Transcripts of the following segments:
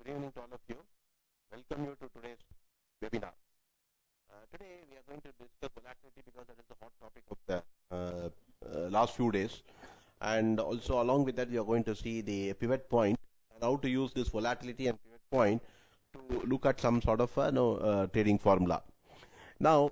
Good evening to all of you. Welcome you to today's webinar. Today we are going to discuss volatility because that is the hot topic of the last few days. And also along with that we are going to see the pivot point and how to use this volatility and pivot point to look at some sort of trading formula. Now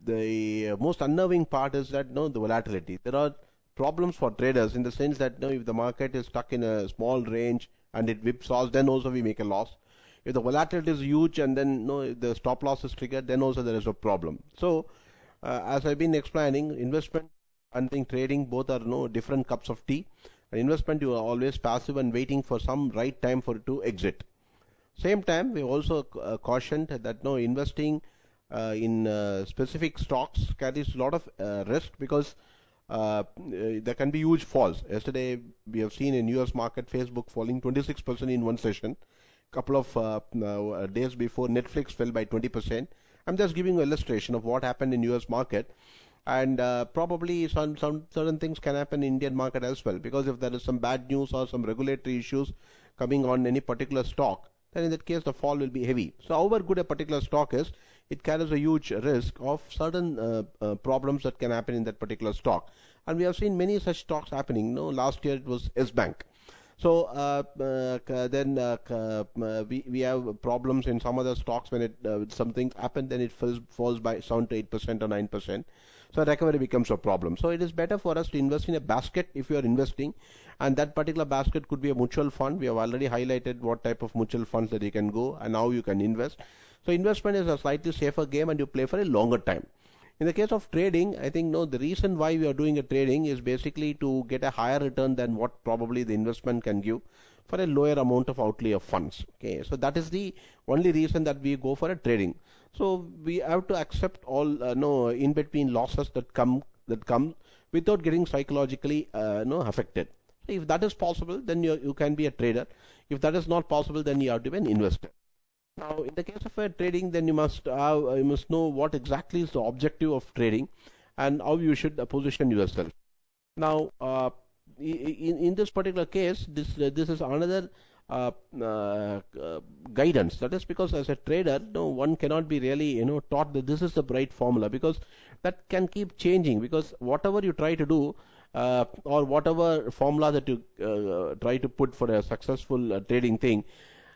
the most unnerving part is that the volatility. There are problems for traders in the sense that if the market is stuck in a small range and it whipsaws, then also we make a loss. If the volatility is huge and then if the stop loss is triggered, then also there is a problem. So as I've been explaining, investment and trading both are different cups of tea. And investment, you are always passive and waiting for some right time for it to exit. Same time, we also cautioned that investing in specific stocks carries a lot of risk because there can be huge falls. Yesterday we have seen in US market Facebook falling 26% in one session. Couple of days before, Netflix fell by 20%. I'm just giving you an illustration of what happened in US market, and probably some certain things can happen in Indian market as well, because if there is some bad news or some regulatory issues coming on any particular stock, then in that case the fall will be heavy. So however good a particular stock is, it carries a huge risk of certain problems that can happen in that particular stock. And we have seen many such stocks happening. Last year it was S-Bank. So then we have problems in some other stocks when some things happen, then it falls by 7 to 8% or 9%. So recovery becomes a problem. So it is better for us to invest in a basket if you are investing, and that particular basket could be a mutual fund. We have already highlighted what type of mutual funds that you can go and how you can invest. So investment is a slightly safer game and you play for a longer time. In the case of trading, I think the reason why we are doing a trading is basically to get a higher return than what probably the investment can give for a lower amount of outlay of funds. Okay, so that is the only reason that we go for a trading. So we have to accept all in between losses that come without getting psychologically affected. So if that is possible, then you can be a trader. If that is not possible, then you have to be an investor. Now, in the case of a trading, then you must know what exactly is the objective of trading and how you should position yourself. Now, in this particular case, this is another guidance. That is because as a trader, one cannot be really taught that this is the right formula, because that can keep changing. Because whatever you try to do, or whatever formula that you try to put for a successful trading thing,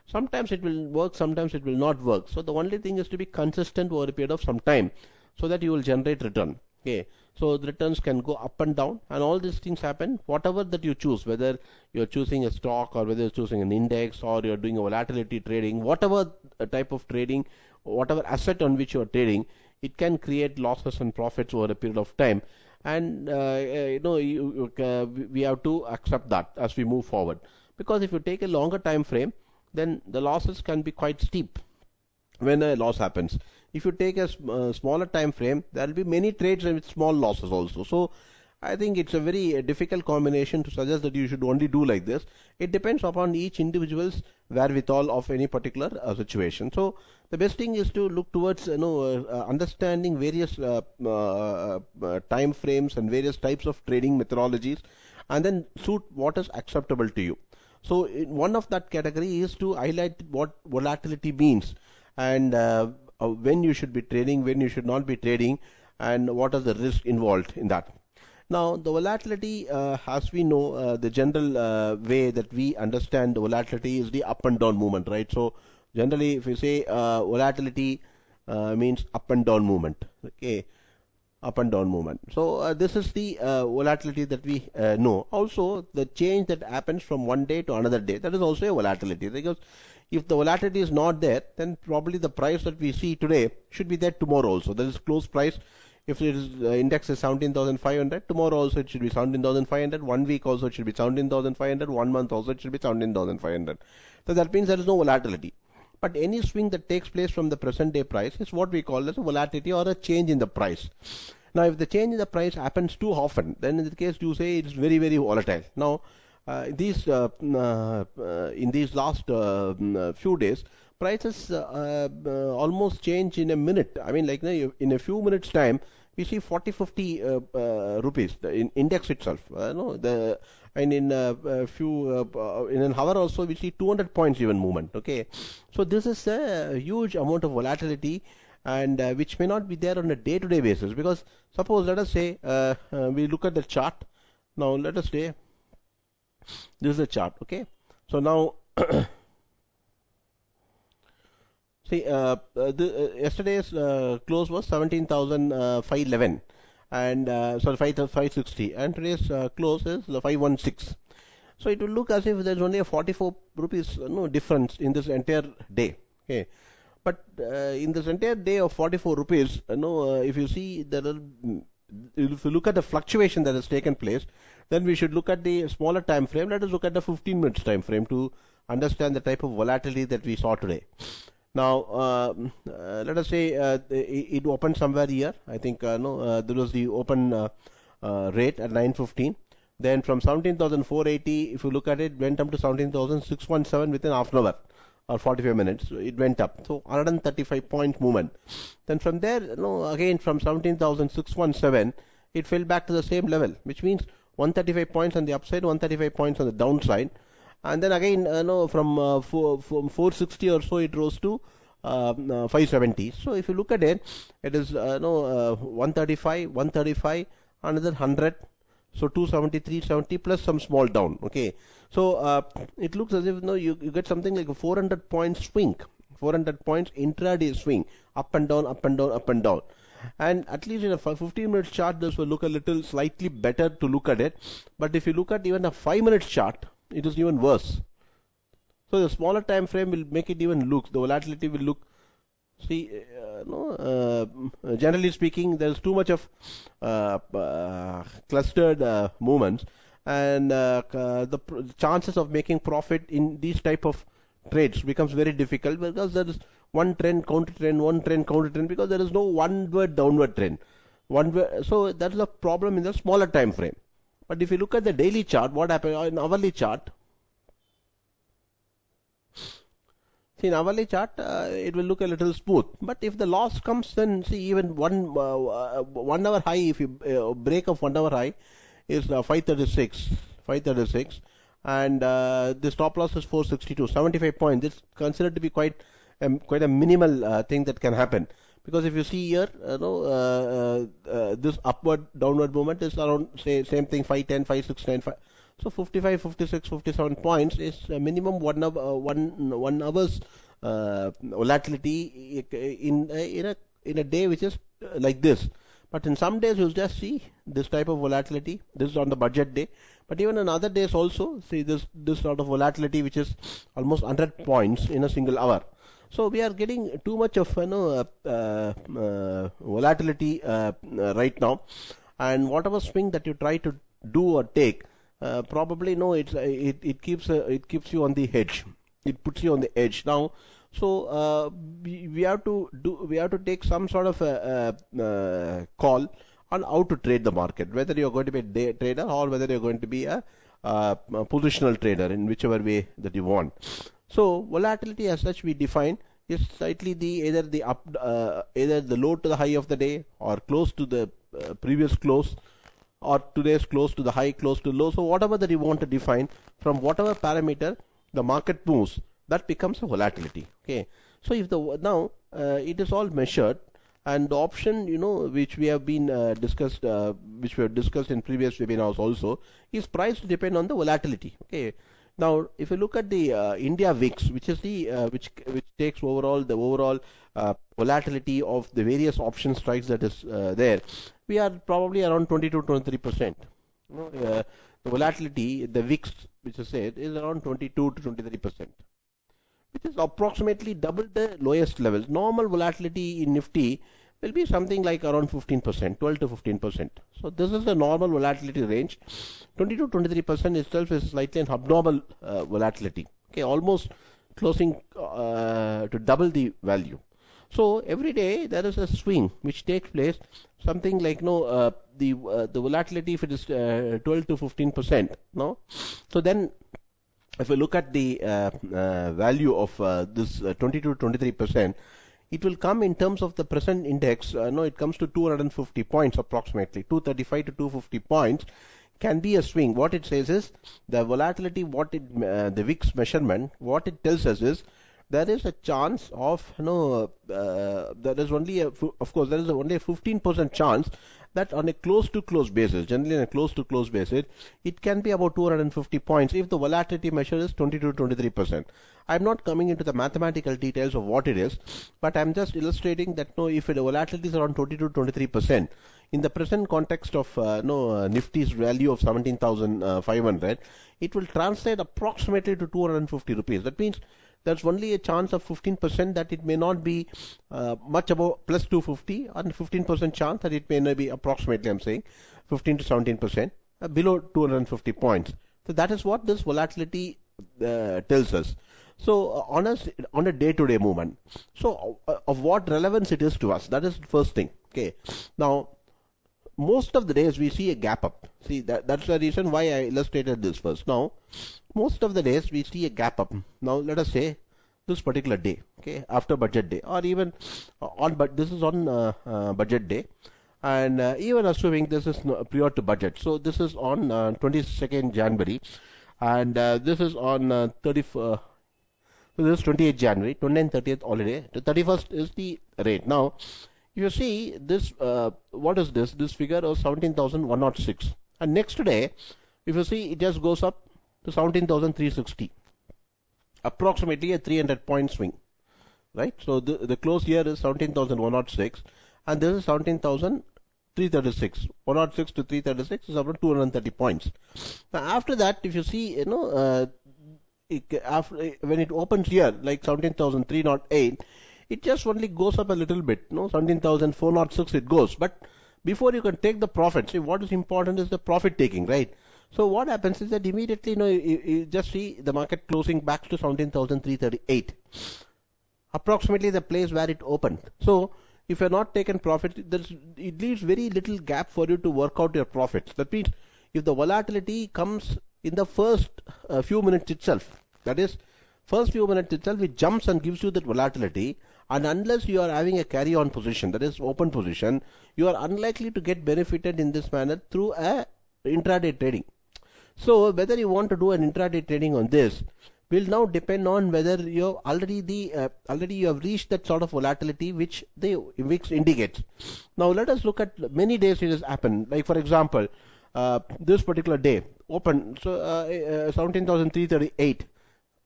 sometimes it will work, sometimes it will not work. So the only thing is to be consistent over a period of some time, so that you will generate return. Okay, so the returns can go up and down, and all these things happen. Whatever that you choose, whether you're choosing a stock or whether you're choosing an index or you're doing a volatility trading, whatever type of trading, whatever asset on which you're trading, it can create losses and profits over a period of time. And we have to accept that as we move forward, because if you take a longer time frame, then the losses can be quite steep when a loss happens. If you take a smaller time frame, there will be many trades with small losses also. So I think it's a very difficult combination to suggest that you should only do like this. It depends upon each individual's wherewithal of any particular situation. So the best thing is to look towards understanding various time frames and various types of trading methodologies, and then suit what is acceptable to you. So one of that category is to highlight what volatility means, and when you should be trading, when you should not be trading, and what are the risks involved in that. Now the volatility, as we know, the general way that we understand volatility is the up and down movement, right? So generally if you say volatility means up and down movement, okay, up and down movement. So this is the volatility that we know. Also the change that happens from one day to another day, that is also a volatility, because if the volatility is not there, then probably the price that we see today should be there tomorrow also. That is close price. If it is index is 17,500, tomorrow also it should be 17,500, 1 week also it should be 17,500, 1 month also it should be 17,500. So that means there is no volatility. But any swing that takes place from the present day price is what we call as a volatility, or a change in the price. Now if the change in the price happens too often, then in the case you say it is very, very volatile. Now in these last few days, prices almost change in a minute. I mean, like in a few minutes time, we see 40-50 rupees in index itself. No, and in a few in an hour also we see 200 points even movement. Okay, so this is a huge amount of volatility, and which may not be there on a day-to-day basis, because suppose let us say we look at the chart. Now let us say this is the chart. Okay, so now see, yesterday's close was 17,511, and sorry, 560, and today's close is 516. So it will look as if there's only a 44 rupees no difference in this entire day. Okay, but in this entire day of 44 rupees, if you see if you look at the fluctuation that has taken place, then we should look at the smaller time frame. Let us look at the 15 minutes time frame to understand the type of volatility that we saw today. Now, let us say it opened somewhere here. I think there was the open rate at 9:15. Then from 17,480, if you look at it, went up to 17,617 within half an hour or 45 minutes. It went up. So 135 point movement. Then from there, again from 17,617, it fell back to the same level, which means 135 points on the upside, 135 points on the downside. And then again, from 460 or so, it rose to 570. So if you look at it, it is 135, 135, another 100. So 270, 370 plus some small down. Okay, so it looks as if you get something like a 400 point swing, 400 points intraday swing, up and down, up and down, up and down. And at least in a 15-minute chart, this will look a little slightly better to look at it. But if you look at even a 5-minute chart, it is even worse. So the smaller time frame will make it even look, the volatility will look, see, generally speaking, there is too much of clustered movements, and the chances of making profit in these type of trades becomes very difficult, because there is one trend, counter trend, one trend, counter trend, because there is no onward, downward trend. So that's the problem in the smaller time frame. But if you look at the daily chart, what happened in hourly chart? See, in hourly chart, it will look a little smooth. But if the loss comes, then see, even 1 hour high, if you break of 1 hour high, is 536, and the stop loss is 462, 75 points. It's considered to be quite a minimal thing that can happen. Because if you see here, this upward, downward movement is around, say, same thing, 510, 569, 5. So 55, 56, 57 points is a minimum 1 hour's volatility in a day which is like this. But in some days you'll just see this type of volatility. This is on the budget day. But even on other days also, see this sort of volatility which is almost 100 points in a single hour. So we are getting too much of volatility right now, and whatever swing that you try to do or take, probably it keeps you on the edge. It puts you on the edge now. So we have to take some sort of a call on how to trade the market, whether you are going to be a day trader or whether you are going to be a positional trader, in whichever way that you want. So volatility as such we define is slightly either the low to the high of the day, or close to the previous close, or today's close to the high, close to low. So whatever that you want to define, from whatever parameter the market moves, that becomes a volatility. Okay, so if it is all measured, and the option which we have been discussed in previous webinars also, is priced to depend on the volatility. Okay, now if you look at the India VIX, which is the which takes the overall volatility of the various option strikes that is there, we are probably around 22-23%. The volatility, the VIX, which is said, is around 22 to 23%, which is approximately double the lowest levels. Normal volatility in Nifty will be something like around 15%, 12 to 15%. So this is the normal volatility range. 20 to 23% itself is slightly an abnormal volatility. Okay, almost closing to double the value. So every day there is a swing which takes place, something like the volatility, if it is 12 to 15%. No, so then if you look at the value of this 20 to 23%, it will come in terms of the present index. No, it comes to 250 points approximately, 235 to 250 points can be a swing. What it says is the volatility, the VIX measurement, what it tells us is there is a chance of, there is only of course there is only a 15% chance that on a close to close basis, generally on a close to close basis, it can be about 250 points if the volatility measure is 22 to 23%. I'm not coming into the mathematical details of what it is, but I'm just illustrating that if the volatility is around 22 to 23%, in the present context of Nifty's value of 17,500, it will translate approximately to 250 rupees. That means there's only a chance of 15% that it may not be much above plus 250, and 15% chance that it may not be approximately, I'm saying, 15 to 17% below 250 points. So that is what this volatility tells us. So on a day-to-day movement. So of what relevance it is to us, that is the first thing. Okay. Now, most of the days we see a gap up. See, that's the reason why I illustrated this first. Now, most of the days we see a gap up. Now, let us say this particular day, okay, after budget day, or even this is on budget day, and even assuming this is prior to budget. So this is on 22nd January, and this is on 31st. So this is 28th January, 29th, 30th holiday. The 31st is the rate. Now, you see this, what is this? This figure of 17,106. And next day, if you see, it just goes up to 17,360. Approximately a 300 point swing. Right? So the close here is 17,106. And this is 17,336. 106 to 336 is about 230 points. Now, after that, if you see, when it opens here, like 17,308, it just only goes up a little bit, 17,406 it goes. But before you can take the profit, see, what is important is the profit taking, right? So what happens is that immediately, you just see the market closing back to 17,338, approximately the place where it opened. So if you're not taken profit, it leaves very little gap for you to work out your profits. That means if the volatility comes in the first few minutes itself, that is, first few minutes itself, it jumps and gives you that volatility, and unless you are having a carry-on position, that is open position, you are unlikely to get benefited in this manner through a intraday trading. So whether you want to do an intraday trading on this will now depend on whether you already you have reached that sort of volatility which the VIX indicates. Now let us look at many days it has happened. Like for example, this particular day open, so 17,338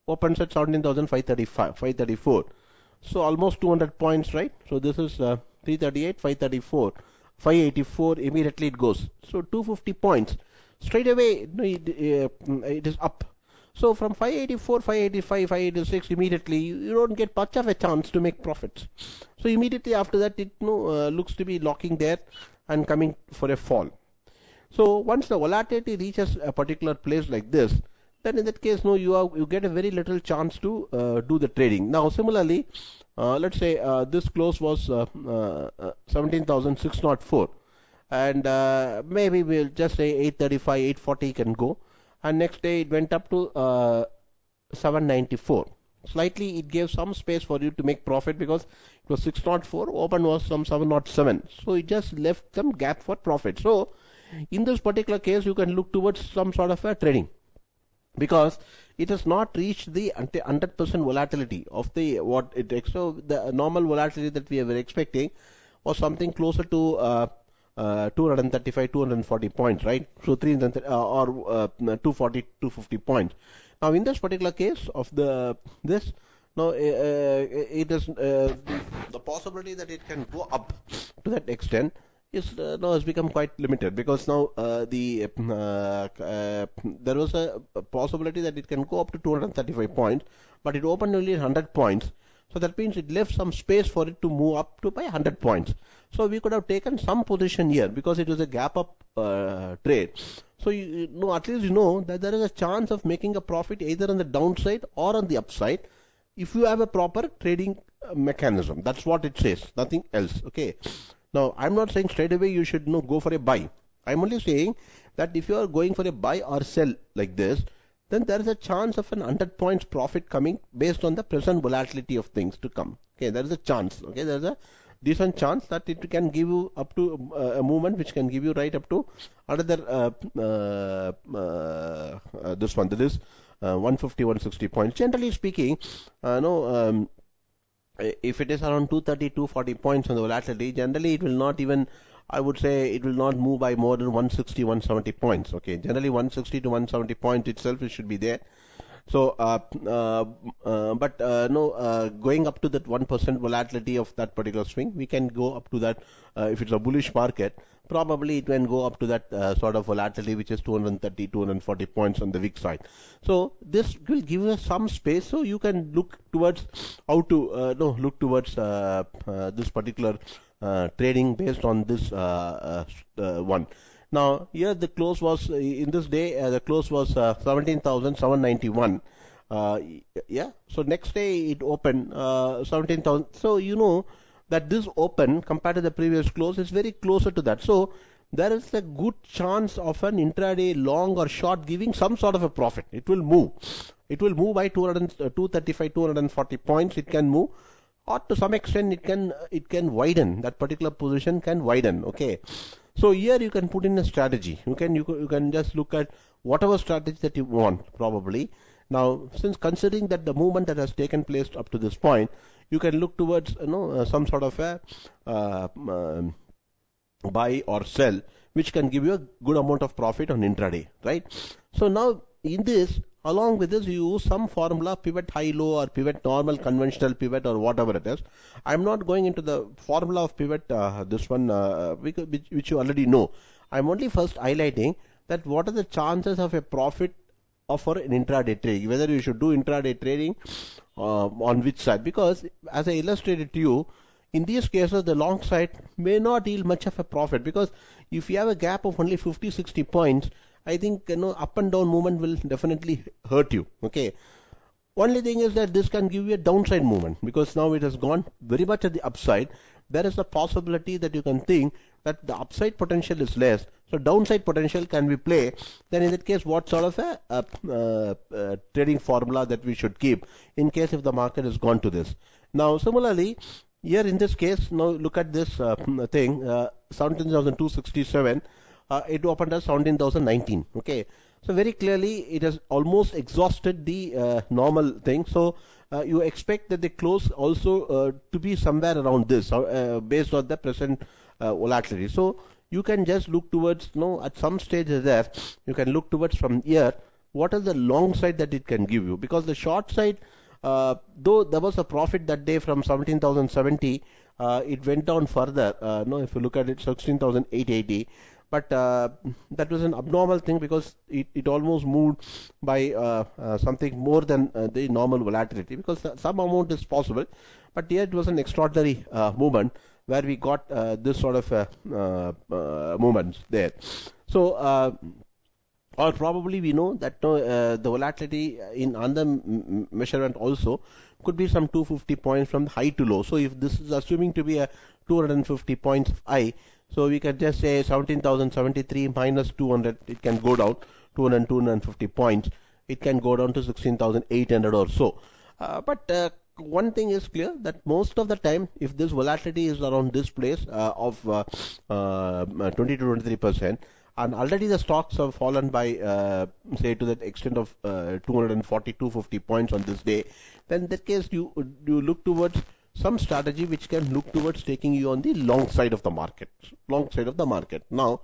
opens at 17,534. So almost 200 points, right? So this is 338, 534, 584. Immediately it goes. So 250 points. Straight away, it is up. So from 584, 585, 586, immediately you don't get much of a chance to make profits. So immediately after that, it looks to be locking there and coming for a fall. So once the volatility reaches a particular place like this, then in that case, you get a very little chance to do the trading. Now, similarly, let's say this close was 17,604, and maybe we'll just say 835, 840 can go, and next day it went up to 794. Slightly, it gave some space for you to make profit because it was 604, open was some 707, so it just left some gap for profit. So, in this particular case, you can look towards some sort of a trading, because it has not reached the 100% volatility of the what it takes. So the normal volatility that we were expecting was something closer to 235, 240 points, right? So 300 or 240, 250 points. Now in this particular case of it is the possibility that it can go up to that extent has become quite limited, because now there was a possibility that it can go up to 235 points, but it opened only 100 points. So that means it left some space for it to move up to by 100 points. So we could have taken some position here because it was a gap up trade. So at least you know that there is a chance of making a profit either on the downside or on the upside if you have a proper trading mechanism. That's what it says, nothing else. Okay. Now, I'm not saying straight away you should go for a buy. I'm only saying that if you are going for a buy or sell like this, then there is a chance of an 100 points profit coming based on the present volatility of things to come. Okay, there is a chance. Okay, there is a decent chance that it can give you up to a movement which can give you right up to another this one, that is 150, 160 points. Generally speaking, no. If it is around 230, 240 points on the volatility, generally it will not even, I would say, it will not move by more than 160, 170 points. Okay, generally 160 to 170 points itself, it should be there. So, no, going up to that 1% volatility of that particular swing, we can go up to that. If it's a bullish market, probably it can go up to that sort of volatility, which is 230, 240 points on the weak side. So this will give us some space, so you can look towards how to look towards this particular trading based on this one. Now here the close was in this day, the close was 17,791. Yeah, so next day it opened 17,000. So you know that this open compared to the previous close is very closer to that. So there is a good chance of an intraday long or short giving some sort of a profit. It will move. It will move by 235, 240 points. It can move, or to some extent it can widen. That particular position can widen. Okay. So here you can put in a strategy. You can just look at whatever strategy that you want probably. Now, since considering that the movement that has taken place up to this point, you can look towards some sort of a buy or sell, which can give you a good amount of profit on intraday, right? So now in this, along with this, you use some formula, pivot high-low or pivot normal, conventional pivot or whatever it is. I'm not going into the formula of pivot, this one, which you already know. I'm only first highlighting that what are the chances of a profit for an intraday trade, whether you should do intraday trading on which side, because as I illustrated to you, in these cases the long side may not yield much of a profit, because if you have a gap of only 50, 60 points, I think up and down movement will definitely hurt you. Okay, only thing is that this can give you a downside movement, because now it has gone very much at the upside. There is a possibility that you can think that the upside potential is less, so downside potential can be play. Then in that case, what sort of a trading formula that we should keep in case if the market has gone to this. Now similarly here in this case, now look at this thing, 17,267, it opened as 17,019. Okay, so very clearly it has almost exhausted the normal thing. So you expect that the close also to be somewhere around this based on the present volatility. So you can just look towards, at some stage there, you can look towards from here what is the long side that it can give you, because the short side, though there was a profit that day from 17,070, it went down further. If you look at it, 16,880. But that was an abnormal thing, because it almost moved by something more than the normal volatility, because some amount is possible. But here it was an extraordinary movement where we got this sort of movements there. So or probably we know that the volatility in under measurement also could be some 250 points from high to low. So if this is assuming to be a 250 points high, so we can just say 17,073 minus 200, it can go down 200, 250 points. It can go down to 16,800 or so. But one thing is clear, that most of the time, if this volatility is around this place of 20 to 23%, and already the stocks have fallen by say to that extent of 240, 250 points on this day, then in that case you look towards some strategy which can look towards taking you on the long side of the market. Now,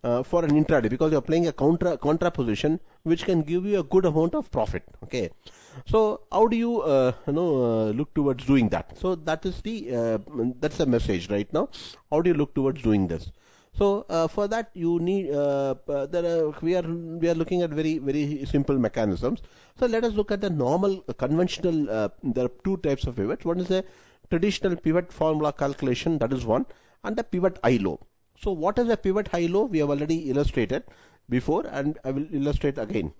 for an intraday, because you are playing a contra position, which can give you a good amount of profit. Okay, so how do you look towards doing that? So that is that's the message right now. How do you look towards doing this? So for that you need we are looking at very, very simple mechanisms. So let us look at the normal conventional. There are two types of pivots. One is a traditional pivot formula calculation, that is one, and the pivot high-low. So what is a pivot high-low? We have already illustrated before, and I will illustrate again.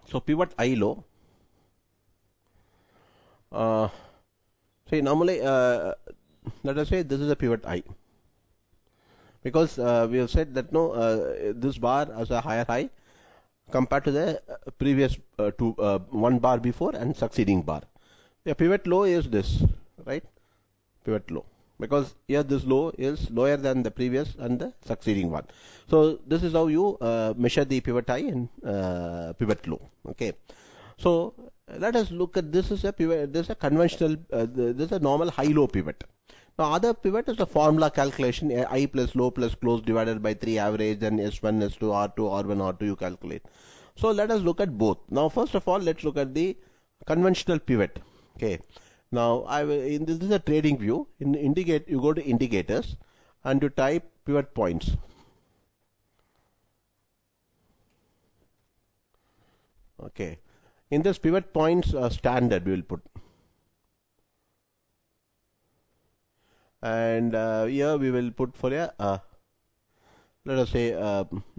So pivot high-low. Say normally, let us say this is a pivot high, because we have said that this bar as a higher high, compared to the previous one bar before and succeeding bar. The pivot low is this, right? Pivot low, because here this low is lower than the previous and the succeeding one. So this is how you measure the pivot high and pivot low. Okay, so let us look at this. Is a pivot. This is a conventional. This is a normal high-low pivot. Now other pivot is a formula calculation: I plus low plus close divided by 3 average, then S1, S2, R2, R1, R2 you calculate. So let us look at both. Now first of all, let's look at the conventional pivot. Okay. Now I will, this is a trading view. In indicate, you go to indicators and you type pivot points. Okay. In this pivot points standard we will put. And here we will put for a let us say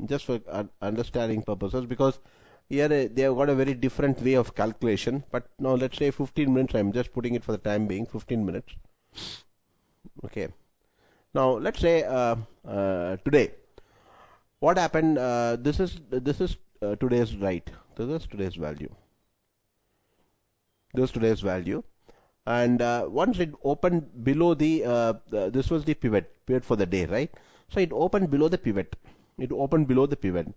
just for understanding purposes, because here they have got a very different way of calculation. But now let's say 15 minutes. I am just putting it for the time being 15 minutes. Okay. Now let's say today what happened. This is today's right. This is today's value. This is today's value. And once it opened below the this was the pivot for the day, right? So it opened below the pivot. It opened below the pivot.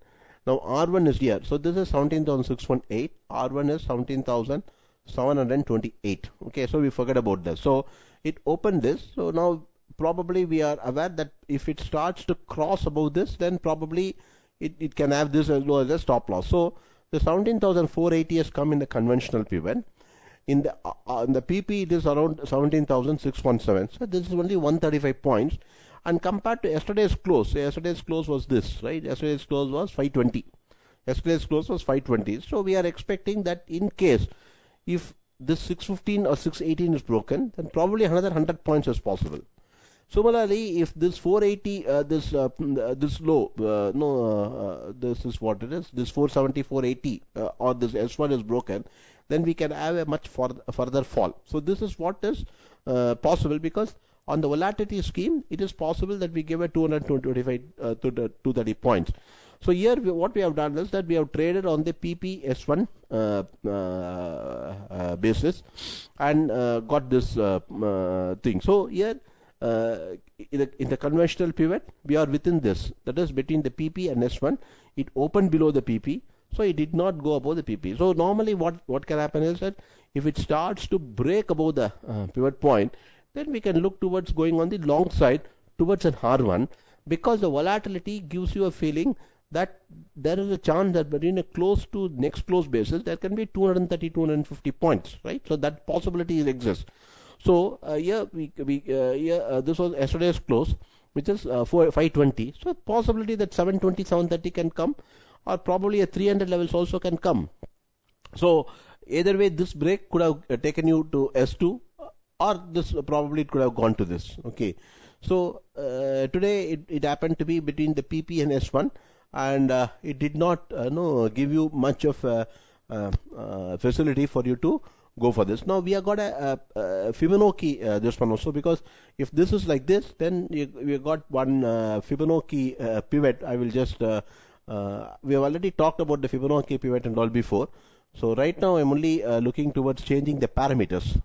Now R1 is here. So this is 17,618. R1 is 17,728. Okay, so we forget about this. So it opened this. So now probably we are aware that if it starts to cross above this, then probably it can have this as low as a stop loss. So the 17,480 has come in the conventional pivot. In the PP it is around 17,617. So this is only 135 points. And compared to yesterday's close, so yesterday's close was this, right? Yesterday's close was 520. Yesterday's close was 520. So we are expecting that in case if this 615 or 618 is broken, then probably another 100 points is possible. Similarly, if this 480, this low, this is what it is, this 470, 480, or this S1 is broken, then we can have a much further fall. So this is what is possible, because on the volatility scheme, it is possible that we give a 225 to 230 points. So here what we have done is that we have traded on the PPS1 basis and got this thing. So here in the conventional pivot, we are within this, that is between the PP and S1. It opened below the PP, so it did not go above the PP. So normally what can happen is that if it starts to break above the pivot point, then we can look towards going on the long side towards an R1, because the volatility gives you a feeling that there is a chance that between a close to next close basis there can be 230, 250 points, right? So that possibility exists. So here this was yesterday's close, which is 520. So possibility that 720, 730 can come, or probably a 300 levels also can come. So either way, this break could have taken you to S2, or this probably it could have gone to this. Okay, so today it happened to be between the PP and S1, and it did not give you much of facility for you to go for this. Now we have got a Fibonacci this one also, because if this is like this, then we got one Fibonacci pivot. I will just we have already talked about the Fibonacci pivot and all before. So right now I'm only looking towards changing the parameters.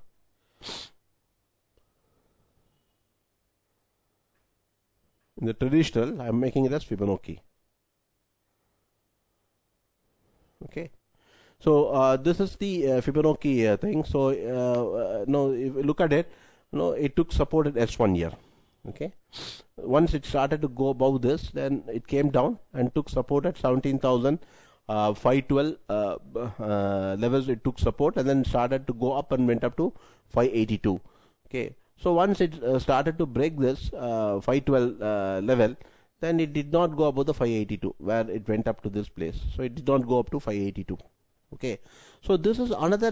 In the traditional, I am making it as Fibonacci. Okay. So this is the Fibonacci thing. So now if you look at it, it took support at S1 here. Okay. Once it started to go above this, then it came down and took support at 17,512 levels. It took support and then started to go up and went up to 582. Okay. So once it started to break this 512 level, then it did not go above the 582, where it went up to this place. So it did not go up to 582. Okay, so this is another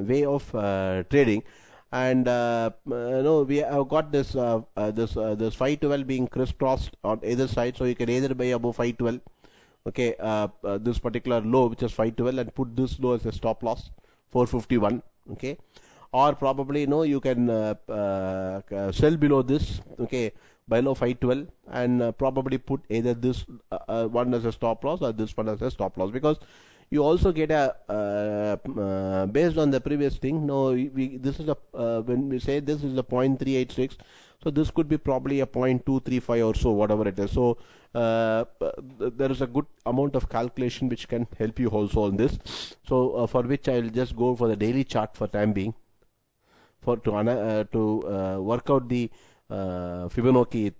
way of trading, and we have got this this 512 being crisscrossed on either side. So you can either buy above 512, okay, this particular low, which is 512, and put this low as a stop loss, 451. Okay, or probably you can sell below this. Okay, below 512 and probably put either this one as a stop loss or this one as a stop loss, because you also get a based on the previous thing. No, this is a when we say this is a 0.386, so this could be probably a 0.235 or so, whatever it is. So there is a good amount of calculation which can help you also on this. So for which I will just go for the daily chart for time being, for to work out the Fibonacci.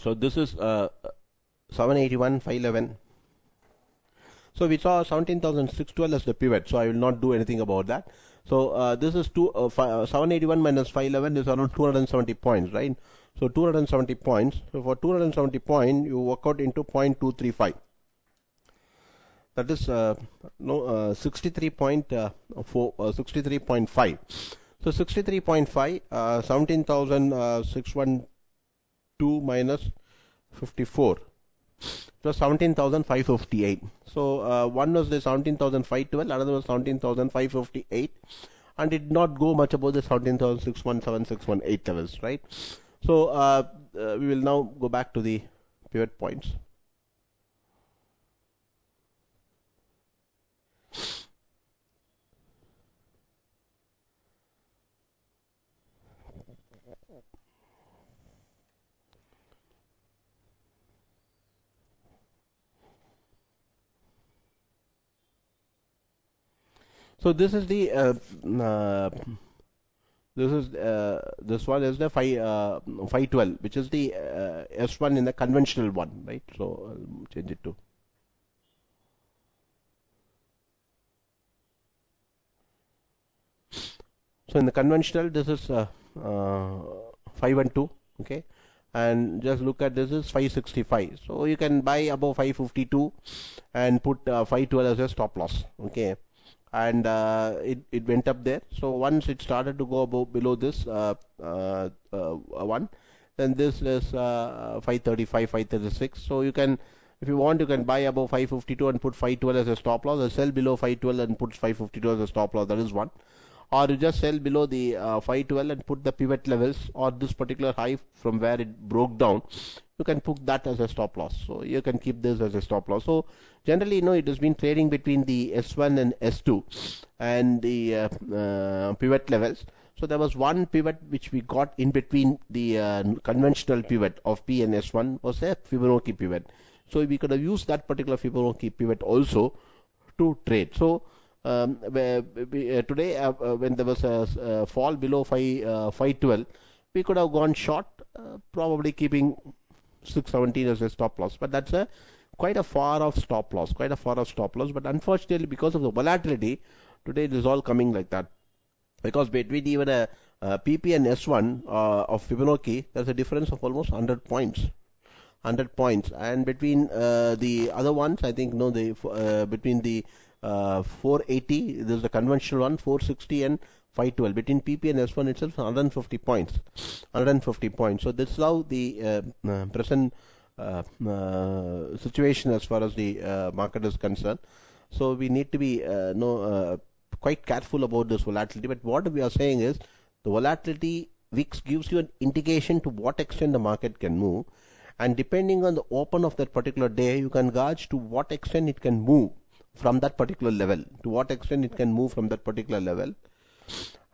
So this is 781, 511. So we saw 17,612 as the pivot. So I will not do anything about that. So this is 781 minus 511 is around 270 points, right? So 270 points. So for 270 points, you work out into 0.235. That is 63.5. So 63.5, 17,612 minus 54. It was 17,558. So one was the 17,512, another was 17,558, and it did not go much above the 17,617, 618 levels, right? So we will now go back to the pivot points. So this is the this one is the 512, which is the S1 in the conventional one, right? So I'll change it to. So in the conventional, this is 512, okay, and just look at this is 565. So you can buy above 552 and put 512 as a stop loss, okay. And it went up there. So once it started to go above below this one, then this is 535, 536. So you can, if you want, you can buy above 552 and put 512 as a stop loss, or sell below 512 and put 552 as a stop loss. That is one. Or you just sell below the 512 and put the pivot levels or this particular high from where it broke down. You can put that as a stop loss. So you can keep this as a stop loss. So generally, it has been trading between the S1 and S2 and the pivot levels. So there was one pivot which we got in between the conventional pivot of P and S1 was a Fibonacci pivot. So we could have used that particular Fibonacci pivot also to trade. So today when there was a fall below 512, we could have gone short, probably keeping 617 as a stop loss, but that's quite a far off stop loss, but unfortunately because of the volatility today it is all coming like that, because between even a PP and S1 of Fibonacci there's a difference of almost 100 points, and between the other ones, I think between the 480, this is the conventional one, 460 and 512. Between PP and S1 itself, 150 points. So this is how the present situation as far as the market is concerned. So we need to be quite careful about this volatility. But what we are saying is the volatility VIX gives you an indication to what extent the market can move, and depending on the open of that particular day, you can gauge to what extent it can move from that particular level,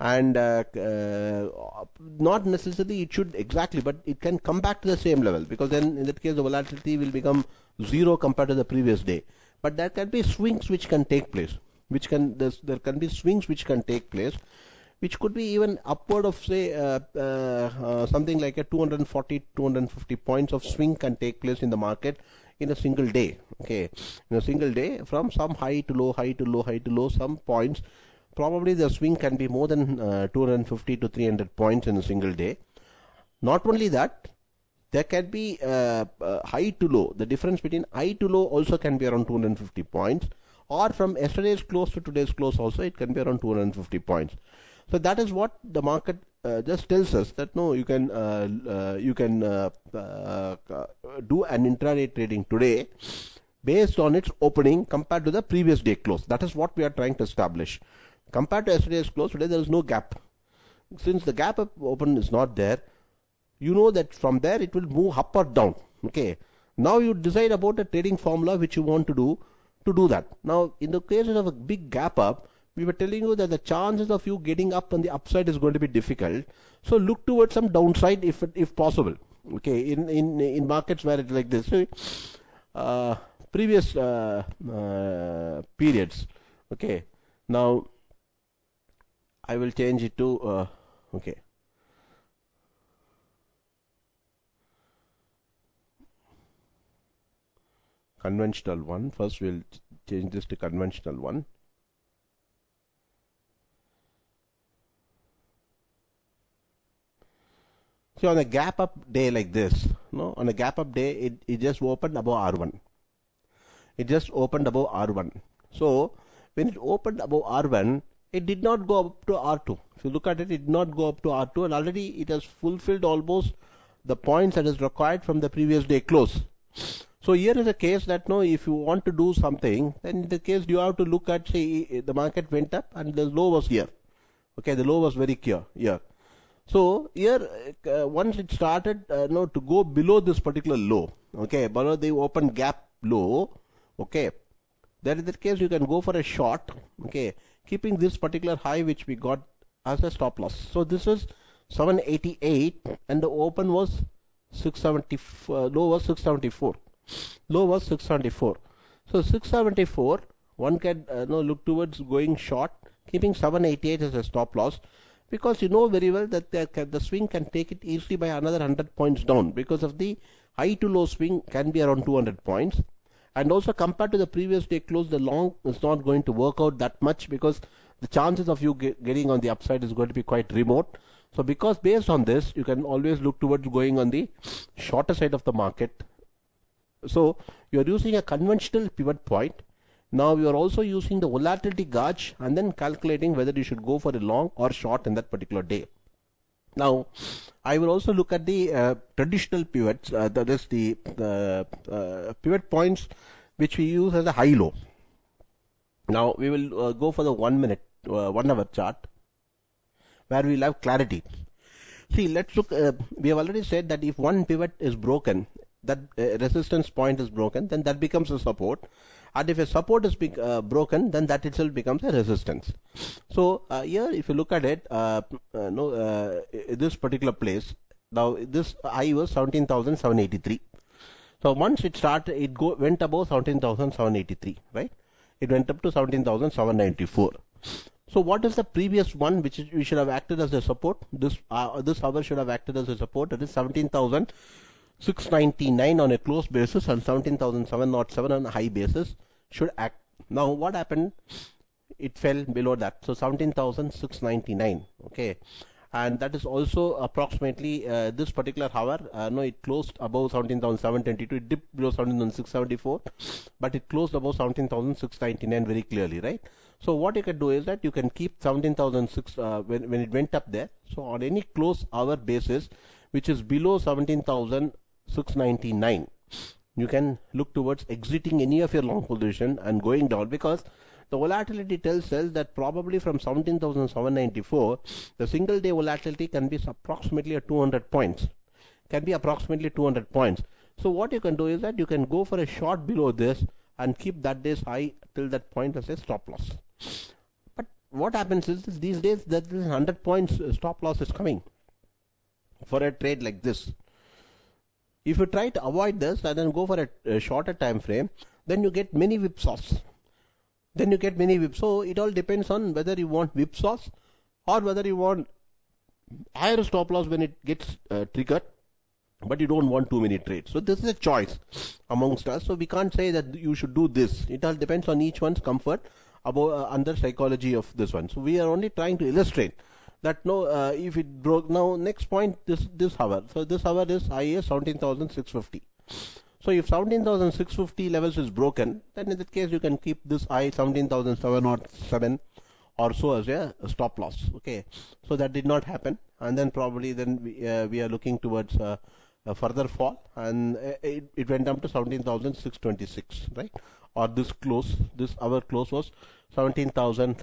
and not necessarily it should exactly, but it can come back to the same level, because then in that case the volatility will become zero compared to the previous day. But there can be swings which can take place, which can take place, which could be even upward of say something like a 240-250 points of swing can take place in the market in a single day, okay, in a single day, from some high to low, some points. Probably the swing can be more than 250 to 300 points in a single day. Not only that, there can be high to low. The difference between high to low also can be around 250 points, or from yesterday's close to today's close also it can be around 250 points. So that is what the market just tells us, that no, you can do an intraday trading today based on its opening compared to the previous day close. That is what we are trying to establish. Compared to yesterday's close, today there is no gap. Since the gap up open is not there, you know that from there it will move up or down. Okay. Now you decide about a trading formula which you want to do that. Now, in the case of a big gap up, we were telling you that the chances of you getting up on the upside is going to be difficult. So look towards some downside if possible. Okay, in markets where it's like this. So, previous periods. Okay, now I will change it to okay. Conventional one. First we'll change this to conventional one. See, on a gap up day like this, no, on a gap up day, it just opened above R1. It just opened above R1. So when it opened above R1, it did not go up to R2. If you look at it, it did not go up to R2, and already it has fulfilled almost the points that is required from the previous day close. So here is a case that no, if you want to do something, then in the case you have to look at, say, the market went up and the low was here. Okay, the low was very clear here. So here, once it started to go below this particular low, okay, below the open gap low, okay, that is the case you can go for a short, okay, keeping this particular high which we got as a stop loss. So this is 788 and the open was 670, low was 674. Low was 674. So 674, one can look towards going short, keeping 788 as a stop loss, because you know very well that the swing can take it easily by another 100 points down, because of the high to low swing can be around 200 points. And also compared to the previous day close, the long is not going to work out that much, because the chances of you getting on the upside is going to be quite remote. So because based on this, you can always look towards going on the shorter side of the market. So you are using a conventional pivot point. Now you are also using the volatility gauge and then calculating whether you should go for a long or short in that particular day. Now I will also look at the traditional pivots, that is the pivot points which we use as a high-low. Now we will go for the 1 minute, 1 hour chart, where we will have clarity. See, let's look, we have already said that if one pivot is broken, that resistance point is broken, then that becomes a support. And if a support is broken, then that itself becomes a resistance. So here, if you look at it, this particular place, now this high was 17,783. So once it started, it went above 17,783, right? It went up to 17,794. So what is the previous one which we should have acted as a support? This hour should have acted as a support. That is 17,699 on a close basis and 17,707 on a high basis should act. Now what happened? It fell below that. So 17,699. Okay. And that is also approximately this particular hour. It closed above 17,722. It dipped below 17,674, but it closed above 17,699 very clearly, right? So what you can do is that you can keep 17,006 when it went up there. So on any close hour basis, which is below 17,699, you can look towards exiting any of your long position and going down, because the volatility tells us that probably from 17,794, the single day volatility can be approximately 200 points. Can be approximately 200 points. So what you can do is that you can go for a short below this and keep that day's high till that point as a stop loss. But what happens is these days that this 100 points stop loss is coming for a trade like this. If you try to avoid this and then go for a shorter time frame, then you get many whipsaws. So it all depends on whether you want whipsaws or whether you want higher stop loss when it gets triggered, but you don't want too many trades. So this is a choice amongst us. So we can't say that you should do this. It all depends on each one's comfort about under psychology of this one. So we are only trying to illustrate that if it broke. Now next point, this hour. So this hour is high 17,650. So if 17,650 levels is broken, then in that case you can keep this high 17,707 or so as a stop loss. Okay, so that did not happen, and then probably then we are looking towards a further fall, and it went down to 17,626, right? Or this hour close was 17,000.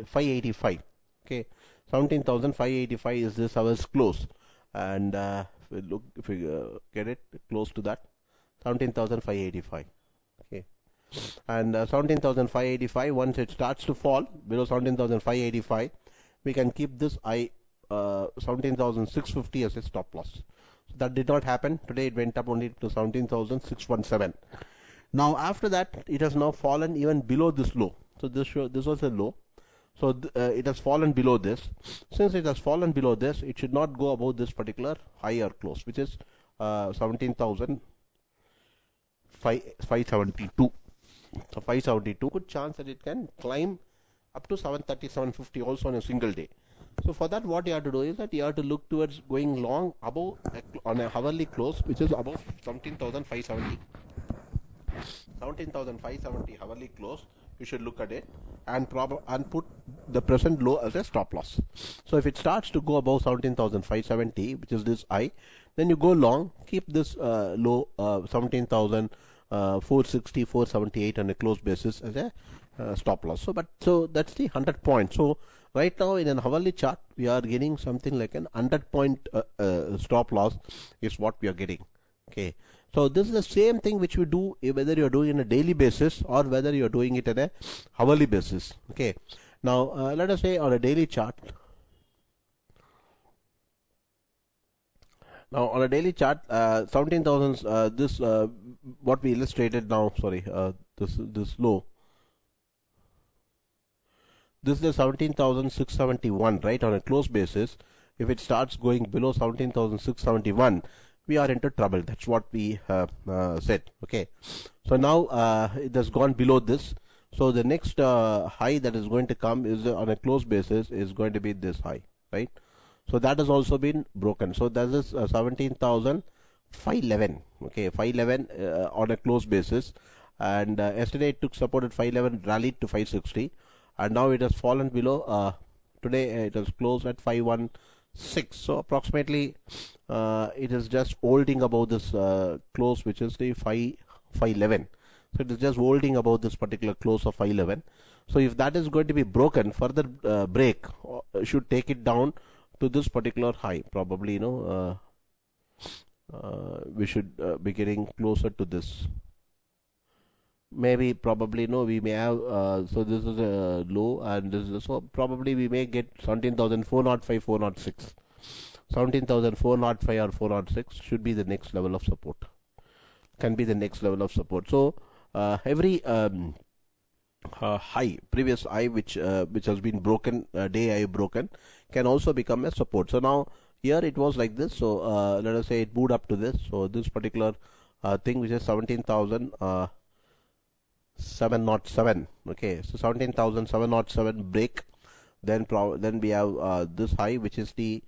585. Okay, 17,585 is this hour's close, and we'll look if we get it close to that, 17,585. Okay, and 17,585, once it starts to fall below 17,585, we can keep this 17,650 as a stop loss. So that did not happen today. It went up only to 17,617. Now after that, it has now fallen even below this low. So this was a low. So it has fallen below this. Since it has fallen below this, it should not go above this particular higher close, which is 17,572. So 572, good chance that it can climb up to 730, 750 also on a single day. So for that, what you have to do is that you have to look towards going long above on a hourly close, which is above 17,570. 17,570 hourly close. You should look at it and put the present low as a stop loss. So if it starts to go above 17,570, which is this high, then you go long. Keep this low 17,460, 478 on a close basis as a stop loss. So that's the 100 points. So right now in an hourly chart, we are getting something like an 100 point stop loss is what we are getting. Okay. So this is the same thing which we do whether you are doing it on a daily basis or whether you are doing it on a hourly basis. Okay. Now let us say on a daily chart. Now on a daily chart, 17,000. This what we illustrated now. Sorry, this low. This is the 17,671, right, on a close basis. If it starts going below 17,671, we are into trouble. That's what we said. Okay. So now it has gone below this. So the next high that is going to come is on a close basis is going to be this high, right? So that has also been broken. So that is 17,511. Okay, 511 on a close basis. And yesterday it took support at 511, rallied to 560. And now it has fallen below. Today it has closed at 516. So approximately it is just holding above this close, which is the 511. So it is just holding above this particular close of 511. So if that is going to be broken, further break should take it down to this particular high. Probably, we should be getting closer to this. Maybe probably we may have so this is a low and this is so probably we may get 17,405, 406. 17,405 or 406 should be the next level of support. Can be the next level of support. So every high, previous high which has been broken, day high broken, can also become a support. So now here it was like this. So let us say it moved up to this. So this particular thing which is 17,707. Okay, so 17,707 break. Then we have this high which is the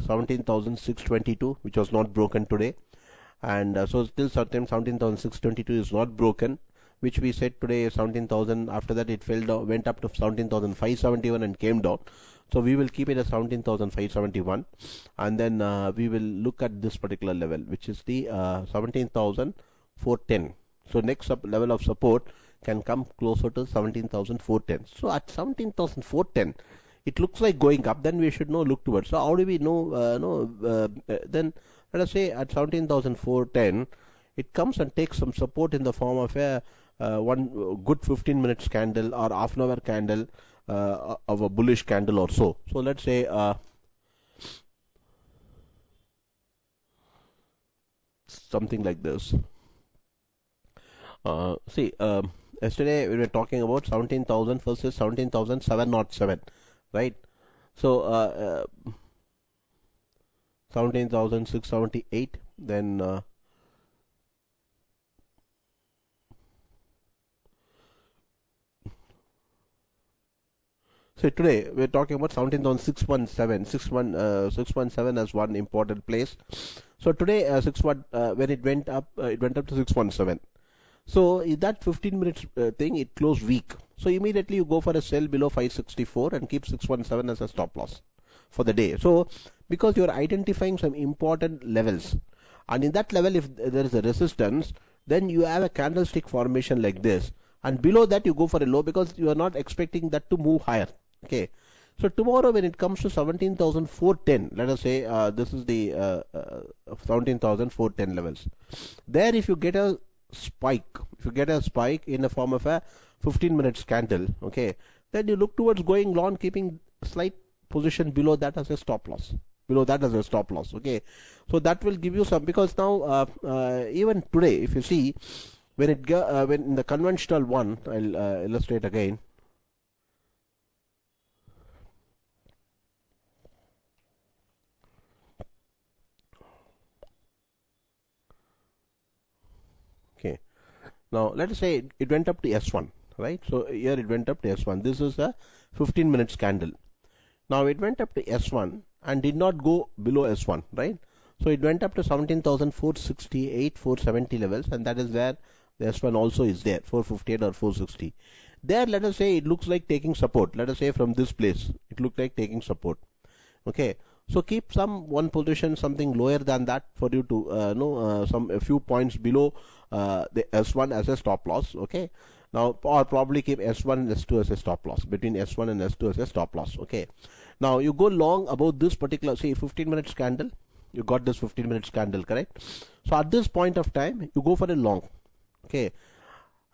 17,622, which was not broken today, and so still certain 17,622 is not broken, which we said today is 17,000. After that it fell down, went up to 17,571 and came down. So we will keep it at 17,571, and then we will look at this particular level, which is the 17,410. So next level of support can come closer to 17,410. So at 17,410, it looks like going up. Then we should look towards. So how do we know? Then let us say at 17,410, it comes and takes some support in the form of a one good 15 minutes candle or half an hour candle of a bullish candle or so. So let's say something like this. See, yesterday we were talking about 17,000 versus 17,707, right? So 17,678, then so today we're talking about 17,617, 617 as one important place. So today when it went up to 617. So in that 15 minutes thing, it closed weak. So immediately you go for a sell below 564 and keep 617 as a stop loss for the day. So because you are identifying some important levels, and in that level if there is a resistance, then you have a candlestick formation like this, and below that you go for a low because you are not expecting that to move higher. Okay, so tomorrow when it comes to 17,410, let us say this is the 17,410 levels. There, if you get a spike, in the form of a 15 minutes candle, okay, then you look towards going long, keeping slight position below that as a stop loss. Okay, so that will give you some, because now even today, if you see, when in the conventional one, I'll illustrate again. Okay, now let us say it went up to S1, right? So here it went up to S1. This is a 15 minutes candle. Now it went up to S1 and did not go below S1, right? So it went up to 17,468, 470 levels, and that is where the S1 also is there, 458 or 460. There, let us say it looks like taking support. Let us say from this place, it looked like taking support. Okay, so keep one position something lower than that for you to know a few points below the S1 as a stop loss. Okay, now, or probably keep S1 and S2 as a stop loss, between S1 and S2 as a stop loss. Okay, now you go long about this particular, say 15 minutes candle. You got this 15 minutes candle, correct? So at this point of time, you go for a long. Okay,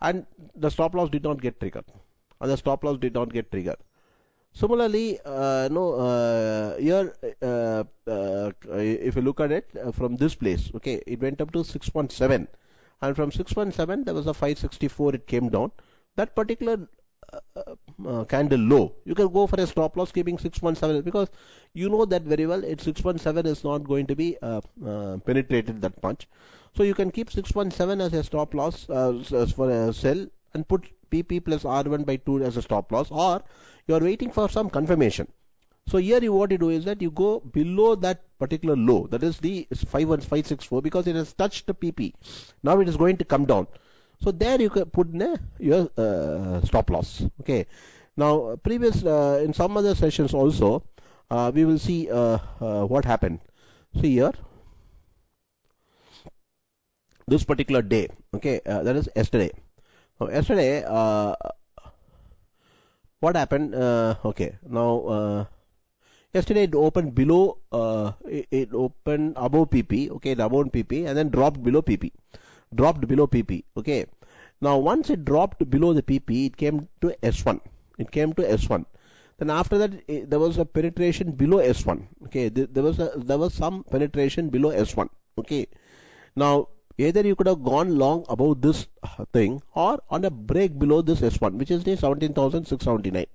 and the stop loss did not get triggered. Similarly, here if you look at it from this place, okay, it went up to 6.7, and from 6.7 there was a 564. It came down. That particular candle low, you can go for a stop loss keeping 6.7, because you know that very well. 6.7 is not going to be penetrated that much, so you can keep 6.7 as a stop loss as for a sell, and put PP plus R1 by 2 as a stop loss, or you are waiting for some confirmation. So here what you do is that you go below that particular low, that is the 51564, because it has touched the PP. Now it is going to come down. So there you can put in your stop loss. Okay. Now in some other sessions also, we will see what happened. See here, this particular day. Okay, that is yesterday. Now yesterday, what happened? Okay, now yesterday it opened below. It opened above PP. Okay, above PP, and then dropped below PP. Okay, now once it dropped below the PP, it came to S1. Then after that, there was a penetration below S1. Okay, there was some penetration below S1. Okay, now either you could have gone long about this thing, or on a break below this S1, which is the 17,679,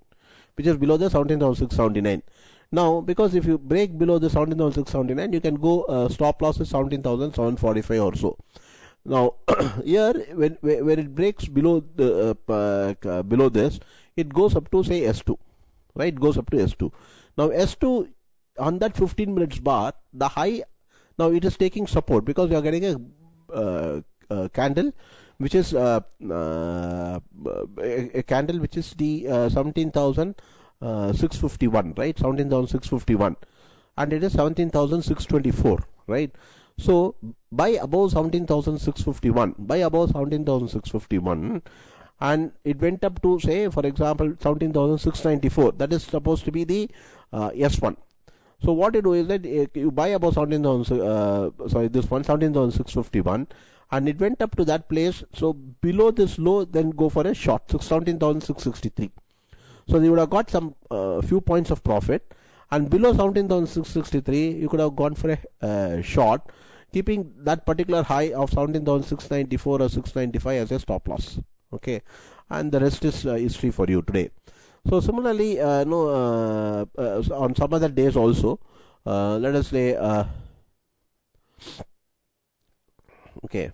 which is below the 17,679. Now, because if you break below the 17,679, you can go stop loss is 17,745 or so. Now here when it breaks below the below this, it goes up to say S2, right? It goes up to S2. Now S2 on that 15 minutes bar, the high, now it is taking support, because you are getting a candle which is a candle which is the 17,651, right? 17,651, and it is 17,624, right? So buy above 17,651, and it went up to, say, for example, 17,694. That is supposed to be the S1. So what you do is that you buy above 17,651, and it went up to that place. So below this low, then go for a short, 17,663. So you would have got some few points of profit, and below 17,663 you could have gone for a short, keeping that particular high of 17,694 or 695 as a stop loss. Okay, and the rest is history for you today. So similarly, on some other days also, let us say, okay,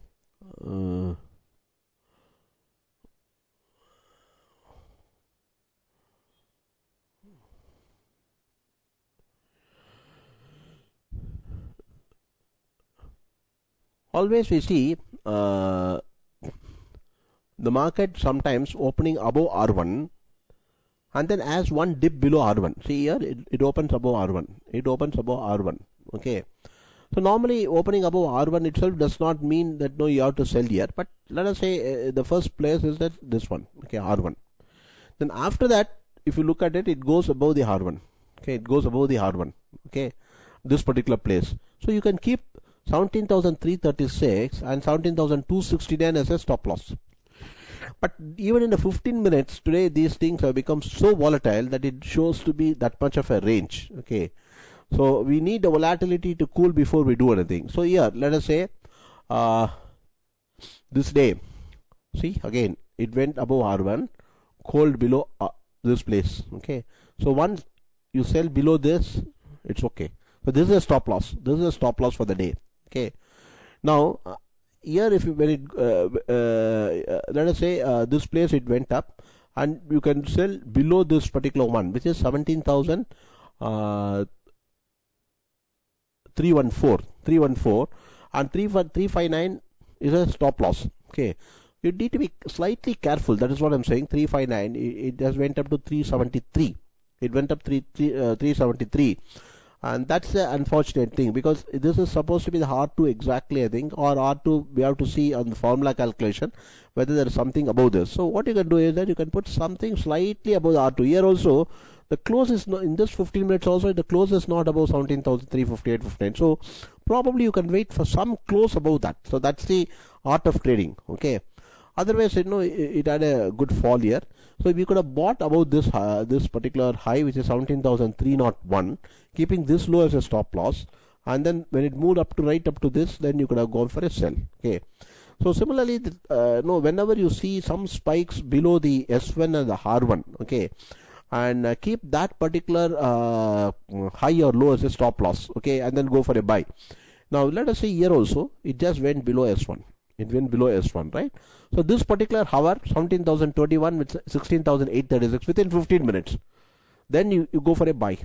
always we see the market sometimes opening above R1, and then as one dip below R1. See here, it opens above R1. Okay. So normally opening above R1 itself does not mean that no, you have to sell here, but let us say the first place is that this one, okay, R1. Then after that, if you look at it, it goes above the R1. Okay, it goes above the R1. Okay, this particular place. So you can keep 17,336 and 17,269 as a stop loss. But even in the 15 minutes today, these things have become so volatile that it shows to be that much of a range. Okay, so we need the volatility to cool before we do anything. So here, let us say this day, see again, it went above R1, cold below this place. Okay, so once you sell below this, it's okay. So this is a stop loss. This is a stop loss for the day. Okay, now here if you, when it let us say this place it went up, and you can sell below this particular one, which is 17,314, and 359 is a stop loss. Okay, you need to be slightly careful. That is what I'm saying. 359, it just went up to 373. It went up 373. And that's the unfortunate thing, because this is supposed to be the R2 exactly, I think, or R2 we have to see on the formula calculation whether there is something above this. So what you can do is that you can put something slightly above the R2. Here also the close is not, in this 15 minutes also the close is not above 17,358.59. So probably you can wait for some close above that. So that's the art of trading. Okay. Otherwise, you know, it had a good fall here. So if you could have bought about this this particular high, which is 17,301, keeping this low as a stop loss, and then when it moved up to right up to this, then you could have gone for a sell. Okay. So similarly, no, whenever you see some spikes below the S1 and the R1, okay, and keep that particular high or low as a stop loss, okay, and then go for a buy. Now let us say here also it just went below S1. It went below S1, right? So this particular hour, 17,021 with 16,836 within 15 minutes. Then you go for a buy.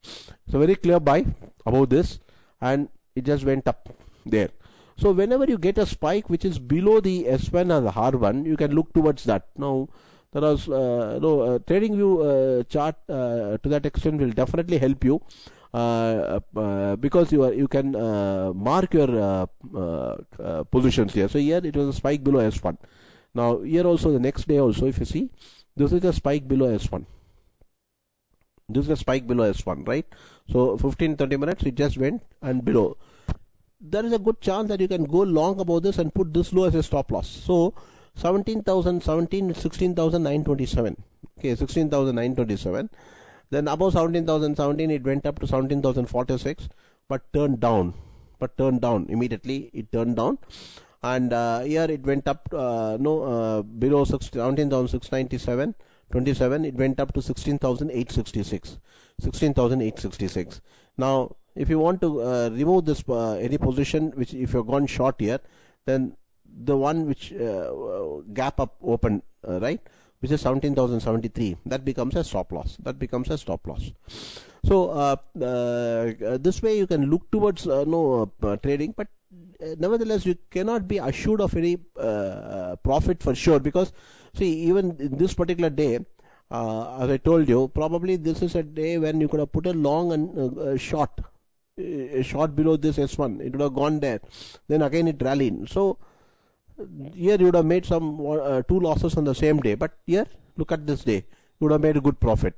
So very clear buy above this, and it just went up there. So whenever you get a spike which is below the S1 or the R1, you can look towards that. Now there was trading view chart to that extent will definitely help you. Because you can mark your positions here. So here it was a spike below S1. Now here also the next day also, if you see, this is a spike below S1. This is a spike below S1, right? So 15-30 minutes it just went and below. There is a good chance that you can go long about this and put this low as a stop loss. So 17,017 16,927. Okay, 16,927. Then above 17,017 it went up to 17,046, but turned down. Immediately it turned down, and here it went up below 17,697 27. It went up to 16,866. 16,866. Now if you want to remove this any position which, if you've gone short here, then the one which gap up open, right, which is 17,073, that becomes a stop loss. So this way you can look towards trading, but nevertheless you cannot be assured of any profit for sure, because see, even in this particular day, as I told you, probably this is a day when you could have put a long and short below this S1. It would have gone there, then again it rallied. So here you would have made some 2 losses on the same day, but here look at this day, you would have made a good profit.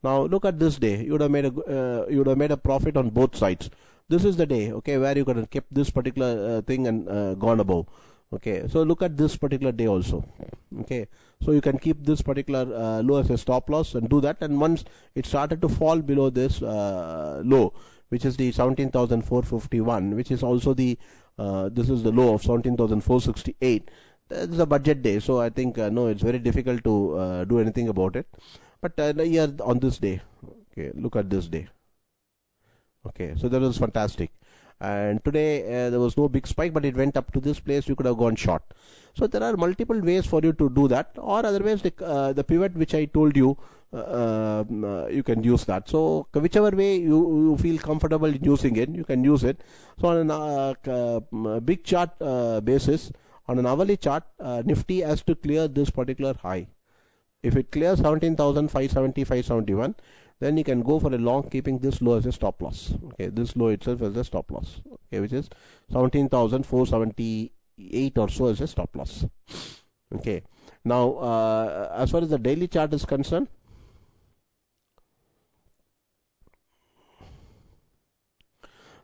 Now look at this day, you would have made a profit on both sides. This is the day, okay, where you could have kept this particular thing and gone above. Okay, so look at this particular day also. Okay, so you can keep this particular low as a stop loss and do that. And once it started to fall below this low, which is the 17,451, which is also the this is the low of 17,468. This is a budget day, so I think no, it's very difficult to do anything about it. But here on this day, okay, look at this day. Okay, so that was fantastic. And today there was no big spike, but it went up to this place. You could have gone short. So there are multiple ways for you to do that, or otherwise the pivot which I told you, you can use that. So whichever way you feel comfortable in using it, you can use it. So on a big chart basis, on an hourly chart, Nifty has to clear this particular high. If it clears 17,570, 571, then you can go for a long, keeping this low as a stop loss. Okay, this low itself as a stop loss. Okay, which is 17,478 or so as a stop loss. Okay, now as far as the daily chart is concerned,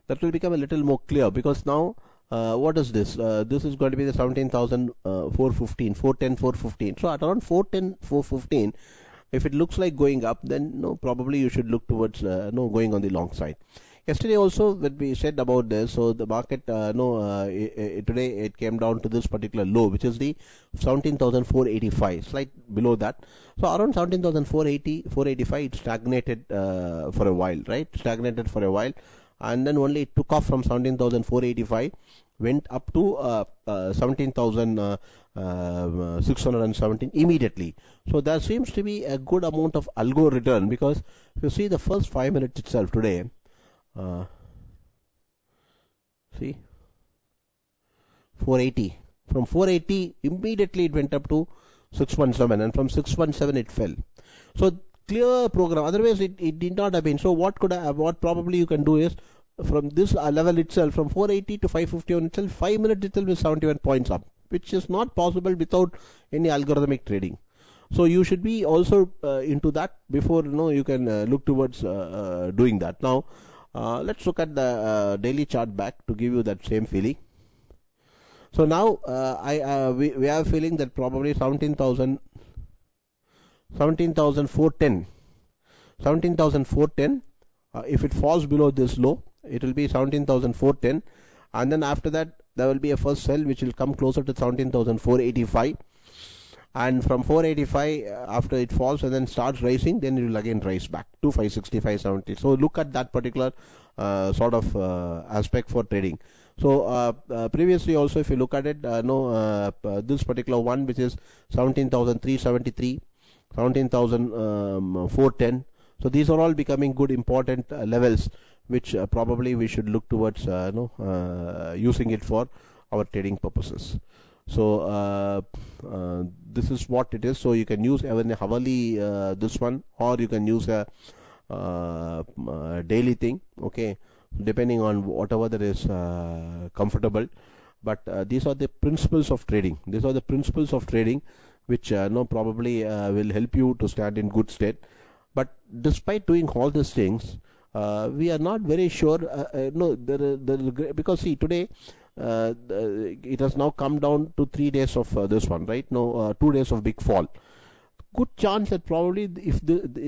that will become a little more clear, because now what is this? This is going to be the 17,415, 410, 415. So at around 410, 415, if it looks like going up, then no, probably you should look towards going on the long side. Yesterday also when we said about this, so the market today it came down to this particular low, which is the 17,485, slight below that. So around 17,480, 485, it stagnated for a while, right? Stagnated for a while, and then only it took off from 17,485, went up to 17,617 immediately. So there seems to be a good amount of algo return, because if you see the first 5 minutes itself today, see 480, from 480 immediately it went up to 617, and from 617 it fell. So clear program, otherwise it did not have been. So what probably you can do is, from this level itself, from 480 to 551 itself, 5 minutes itself is 71 points up, which is not possible without any algorithmic trading. So you should be also into that before you can look towards doing that. Now let's look at the daily chart back to give you that same feeling. So now we have a feeling that probably 17,410, if it falls below this low, it will be 17,410, and then after that there will be a first sell which will come closer to 17,485, and from 485 after it falls and then starts rising, then it will again rise back to 560, 570. So look at that particular sort of aspect for trading. So previously also, if you look at it, this particular one, which is 17,373, 17,410. So these are all becoming good important levels, which probably we should look towards using it for our trading purposes. So this is what it is. So you can use even a hourly this one, or you can use a daily thing, okay, depending on whatever that is comfortable. But these are the principles of trading. These are the principles of trading which probably will help you to stand in good state. But despite doing all these things, we are not very sure. Because see, today it has now come down to 3 days of this one, right? 2 days of big fall. Good chance that probably if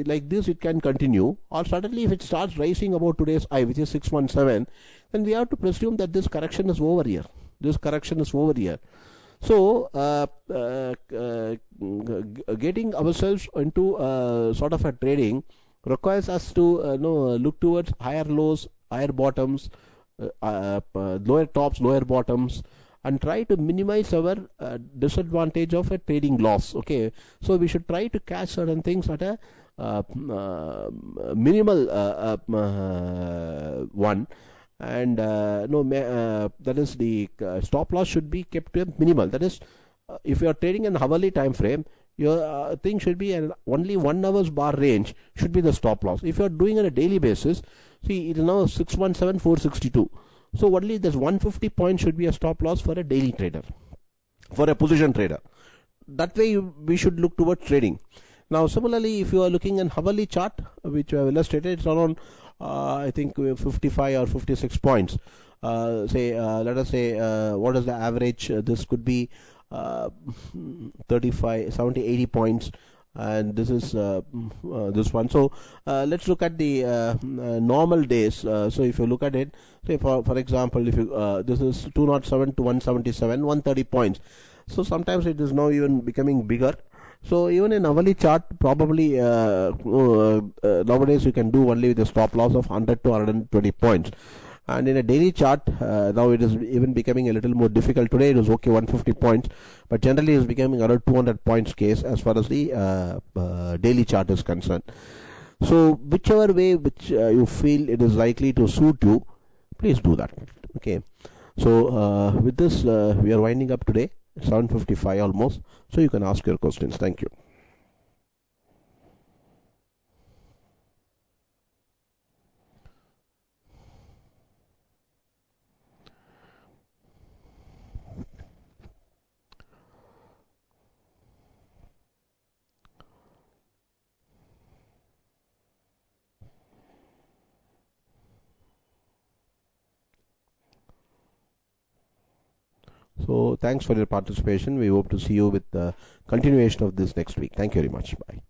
like this it can continue, or suddenly if it starts rising about today's high, which is 617, then we have to presume that this correction is over here. So getting ourselves into sort of a trading requires us to look towards higher lows, higher bottoms, lower tops, lower bottoms, and try to minimize our disadvantage of a trading loss. Okay, so we should try to catch certain things at a minimal one, and that is the stop loss should be kept to a minimal. That is, if you are trading in hourly time frame, your thing should be only 1 hour's bar range should be the stop loss. If you are doing on a daily basis, see, it is now 617, 462. So only this 150 points should be a stop loss for a daily trader, for a position trader. That way we should look towards trading. Now similarly, if you are looking at hourly chart, which I have illustrated, it's around I think 55 or 56 points. Let us say what is the average? This could be 35, 70, 80 points, and this is this one. So let's look at the normal days. So if you look at it, say for example, if you this is 207 to 177, 130 points. So sometimes it is now even becoming bigger. So even in hourly chart, probably nowadays you can do only with a stop loss of 100 to 120 points. And in a daily chart, now it is even becoming a little more difficult. Today it is okay 150 points, but generally it is becoming around 200 points case as far as the daily chart is concerned. So whichever way which you feel it is likely to suit you, please do that. Okay. So with this, we are winding up today, 7:55 almost. So you can ask your questions. Thank you. So thanks for your participation. We hope to see you with the continuation of this next week. Thank you very much. Bye.